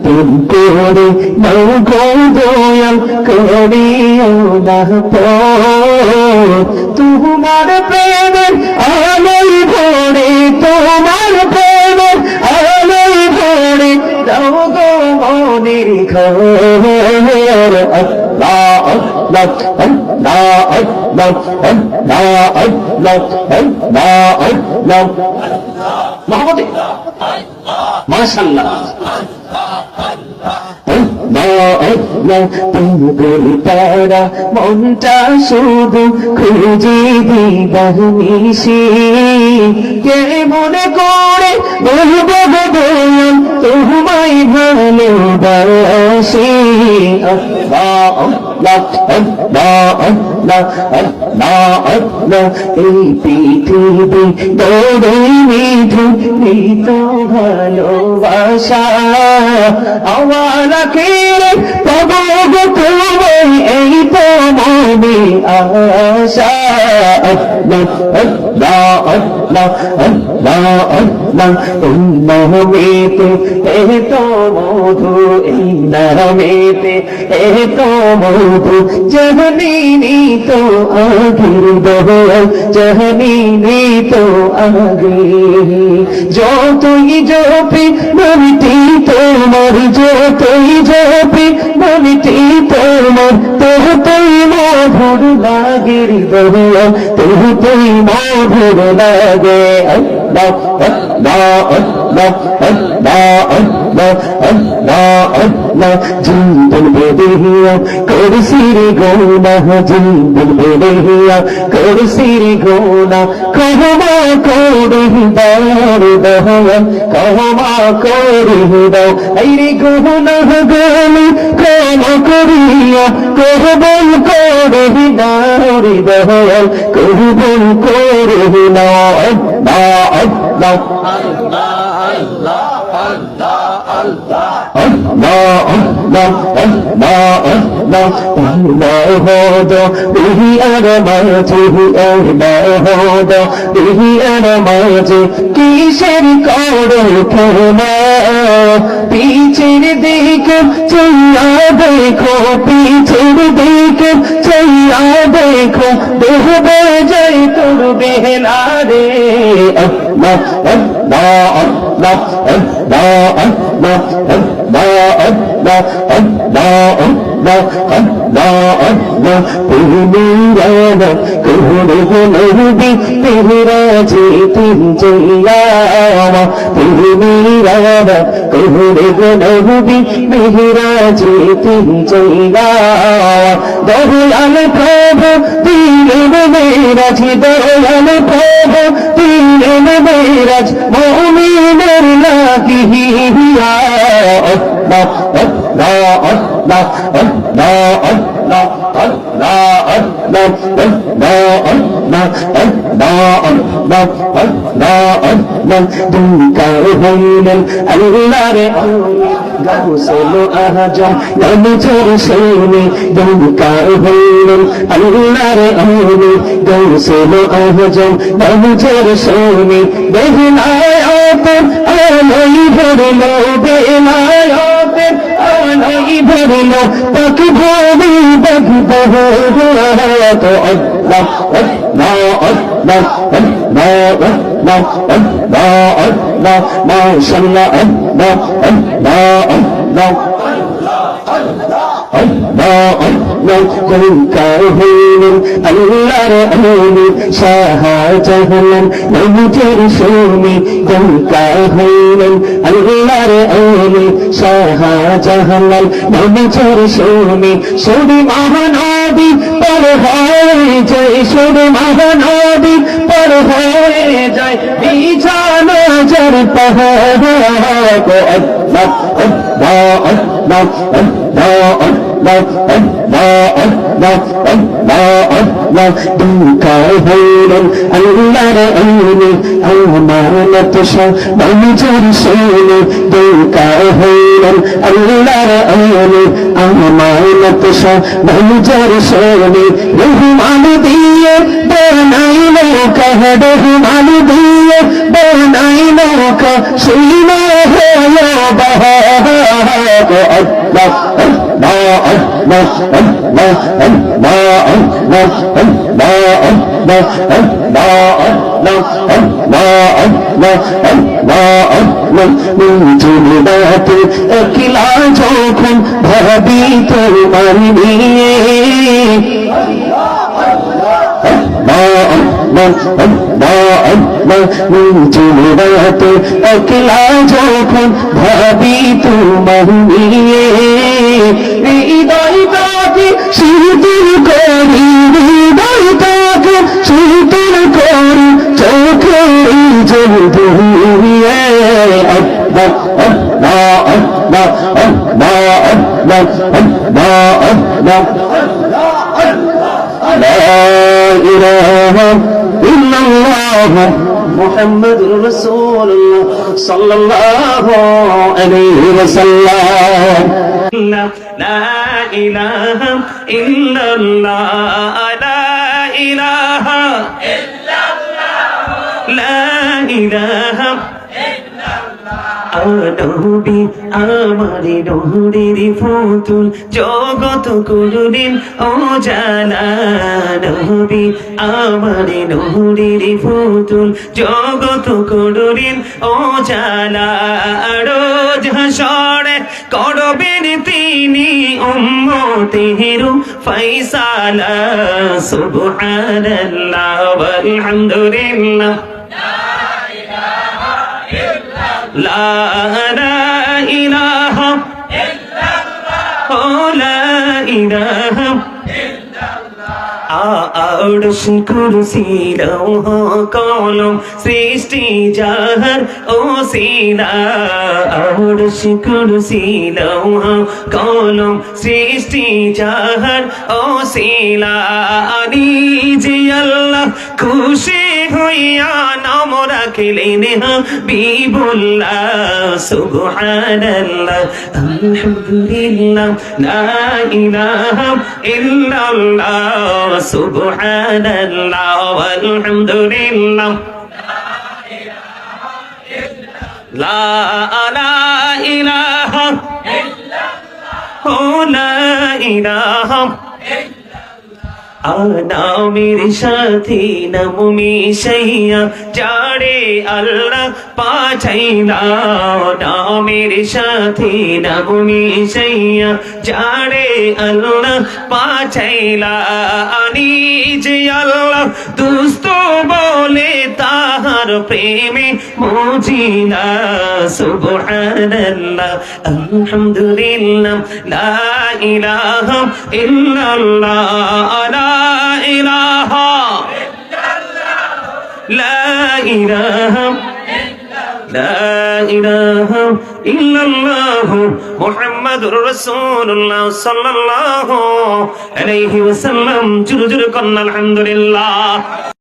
তুম করে নৌ দয়াল করিও না তোমার প্রেমের আলোয় ভরে তোমার প্রেমের আলোয় ভরে দাও গো মনের ঘর আল্লাহ আল্লাহ আল্লাহ আল্লাহ আল্লাহ আল্লাহ আল্লাহ মোহাম্মদে মাশাআল্লাহ তারা মনটা শুধু খুঁজে দিবার নিশি কে মনে করে বলবো দয়াল তোমায় ভালোবাসি আল্লাহ আল্লাহ আল্লাহ আল্লাহ আল্লাহ আল্লাহ এই পৃথিবী বড় মিঠু নিত ভালোবাসা আমার আখিরে পাবো গো তোমায় এই তো মনে আশা আল্লাহ আল্লাহ আল্লাহ আল্লাহ আল্লাহ এই নামেতে এত মধু এই নামেতে এত মধু জহনি তো আগের দয়াল জহনি তো আগে যতই জপি নামটি তোমার যতই জপি নামটি তোমার ততই মধুর লাগে দয়াল ততই মধুর লাগে আল্লাহ আল্লাহ আল্লাহ আল্লাহ আল্লাহ আল্লাহ আল্লাহ জীবন বেদিয়া করসির গোনা জীবন বেদিয়া করসির গোনা ক্ষমা করে দাও দয়াল ক্ষমা করে দাও এই গোনা গলি ক্ষমা করিয়া কবুল করে দাও দয়াল কবুল করে দাও আল্লাহ আল্লাহ আল্লাহ আল্লাহ আল্লাহ আল্লাহ আল্লাহ আল্লাহ আল্লাহ হদ বিহি আর মাঝে হদ বিহি আর মাঝে কিসের করো ক্ষমা পিছের দিকে চাইয়া দেখো পিছের দিকে চাইয়া দেখো ডুবে যাই তোর বেহনা রে আল্লাহ আল্লাহ আল্লাহ আল্লাহ আল্লাহ আল্লাহ আল্লাহ আল্লাহ আল্লাহ আল্লাহ আল্লাহ তুমি রানা কোহরে নবী তেরা যে তিন জইলামা তুমি রানা কোহরে নবী মেহরা যে তিন জইলামা দয়াল প্রভু দিলেন মেরাজ দয়াল প্রভু দিলেন মেরাজ মুমিনের লাগিয়া আল্লাহ আল্লাহ আল্লাহ আল্লাহ আল্লাহ আল্লাহ আল্লাহ আল্লাহ আল্লাহ আল্লাহ আল্লাহ আল্লাহ দুকার হইলেন আল্লাহর গাউসুল আজম নামঝর শুনে দুকার হইলেন আল্লাহর আউলি গাউসুল আজম নামঝর শুনে বেহনায়াতের আলোই ভরলো বেহনায়াতের আলোই ভরলো পাখি ভূমি দেখব তো আল্লাহ আল্লাহ আল্লাহ আল্লাহ আল্লাহ আল্লাহ আল্লাহ মাশাআল্লাহ আল্লাহ আল্লাহ আল্লাহ আল্লাহর আউলি শাহজাহান নামঝর শুনে গঙ্গা হইলেন আল্লাহর আউলি শাহজাহান নামঝর শুনে শুনে মহানবী পর হয়ে যায় শুনে মহানবী পর হয়ে যায় বিছানা জর পাহাড় আল্লাহ আল্লাহ আল্লাহ আল্লাহ দুকা হইলেন আল্লাহর আইনে আমানত নবীজির শোনে দুকা হইলেন আল্লাহর আইনে আমানত নবীজির শোনে রহমান দিয়ে বানাইলো কাহদ রহমান দিয়ে বানাইলো কা শুইনা হলো বাহা একলা যখন ভাবি তোমার নিয়ে একলা যখন ভাবি তোমার নিয়ে হৃদয়টাকে শীতল করি হৃদয়টাকে শীতল করি চোখে জল দিয়ে মুহাম্মাদুর রাসূলুল্লাহ সাল্লাল্লাহু আলাইহি ওয়াসাল্লাম লা ইলাহা ইল্লাল্লাহ লা ইলাহা ইল্লাল্লাহ লা ইলাহা নবী আমারে নূরের ফুতুল জগত করলেন ও জালা নবী আমারে নূরের ফুতুল জগত করলেন ও জালা রোজ হাসরে করবেন তিনি উম্মতের ফয়সালা সুবহানাল্লাহ ওয়ালহামদুলিল্লাহ لا إله إلا الله لا إله إلا الله আরশ কুরসি লৌহ কলম সৃষ্টি যাহার ওসিলা আরশ কুরসি লৌহ কলম সৃষ্টি যাহার ওসিলা নিজে আল্লাহ খুশি হইয়া নাম রাখলেন হাবিবুল্লাহ সুবহানাল্লাহ আলহামদুলিল্লাহ লা ইলাহা ইল্লাল্লাহ সুবহানাল্লাহ ওয়ালহামদুলিল্লাহ লা ইলাহা ইল্লাল্লাহ লা ইলাহা নামের সাথে নাম মিশাইয়া যারে আল্লাহ পাঠাইলা নামের সাথে নাম মিশাইয়া যারে আল্লাহ পাঠাইলা নিজে আল্লাহ দুস্থ বলে তাহার প্রেমে মজিলা সুবহানাল্লাহ আলহামদুলিল্লাহ লা ইলাহা ইল্লাল্লাহ لا إله لا إله إلا الله محمد رسول الله صلى الله عليه وسلم جل جل قلنا الحمد لله